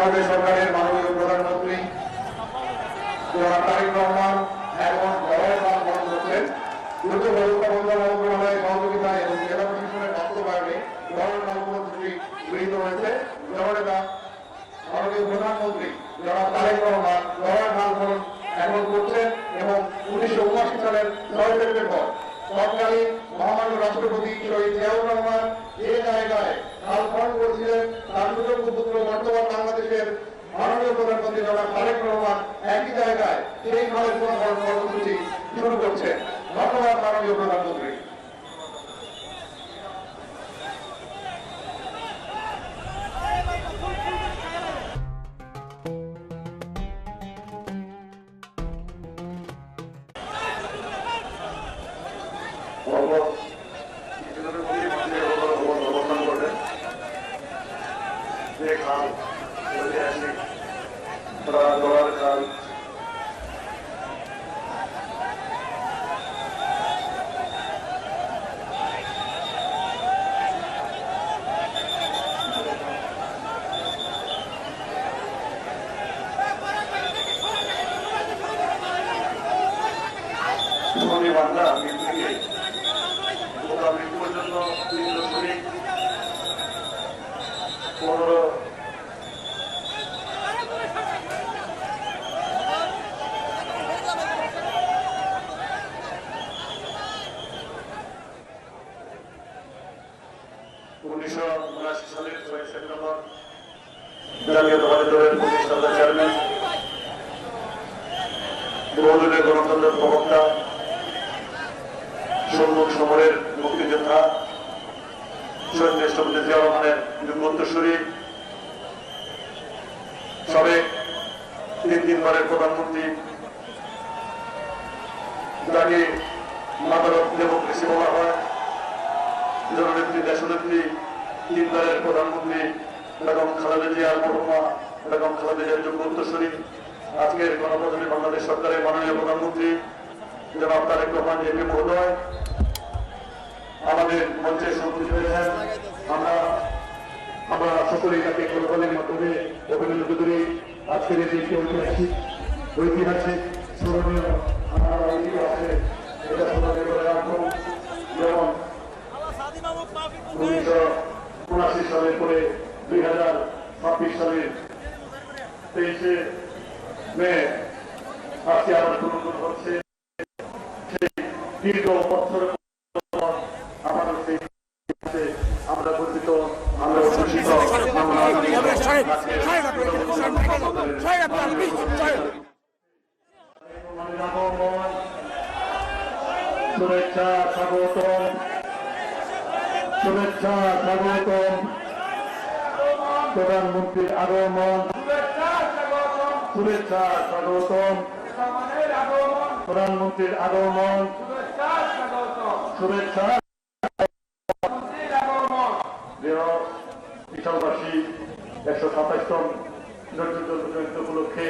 বাংলাদেশ সরকারের মাননীয় প্রধানমন্ত্রী জনাব তারেক রহমান এবং বরণ করছেন। দ্রুত ব্যবস্থা মন্ত্রণালয়ের সহযোগিতা এবং জেলা প্রশাসনের বাস্তবায়নে গভর্নর কর্মসূচি গৃহীত হয়েছে। জননেতা মাননীয় প্রধানমন্ত্রী জনাব তারেক রহমান গভর্নর এখন করছেন এবং 1979 সালের 6 সেপ্টেম্বর তৎকালীন মহামান্য রাষ্ট্রপতি শহীদ জিয়াউর রহমান যে জায়গায় খাল খনন করেছিলেন তার সুযোগ্য পুত্র বর্তমান বাংলাদেশের মাননীয় প্রধানমন্ত্রী জনাব তারেক রহমান একই জায়গায় সেই খালের পুনর্গঠন কর্মসূচি শুরু করছেন। ধন্যবাদ মাননীয় প্রধানমন্ত্রী। বাংলা মৃত্যুকে মৃত্যু পর্যন্ত 15 1979 সালের 6 সেপ্টেম্বর জাতীয়তাবাদী দলের প্রতিষ্ঠাতা চেয়ারম্যান বহুদলীয় গণতন্ত্রের প্রবক্তা সম্মুখ সমরের মুক্তিযোদ্ধা শহীদ রাষ্ট্রপতি জিয়াউর রহমানের যুগোত্তরসূরি সাবেক 3 বারের প্রধানমন্ত্রী যাকে মাদার অফ ডেমোক্রেসি বলা হয়, জননেত্রী দেশনেত্রী 3 বারের প্রধানমন্ত্রী বেগম খালেদা জিয়ার মরহুমা বেগম খালেদা জিয়ার যুগোত্তরসূরি আজকের গণপ্রজাতন্ত্রী বাংলাদেশ সরকারের মাননীয় প্রধানমন্ত্রী জনাব তারেক রহমান এমপি মহোদয় আমাদের মঞ্চে উপস্থিত হয়েছেন। আমরা সকলেই তাকে করতালের মাধ্যমে অভিনন্দন করি। আজকের এই দিনটি ঐতিহাসিক স্মরণীয় আছে, এটা স্মরণীয় করে রাখুন। যেমন 1979 সালের পরে 2026 সালের 23 মে আজকে আবার পুনর্গঠন হচ্ছে। সেই দীর্ঘ বছর আমরা গর্বিত, আমরা উচ্ছ্বসিত। শুভেচ্ছা স্বাগতম, শুভেচ্ছা স্বাগতম, প্রধানমন্ত্রীর আগমন, শুভেচ্ছা স্বাগতম, প্রধানমন্ত্রীর আগমন, শুভেচ্ছা বিশালবাসী 127তম উপলক্ষে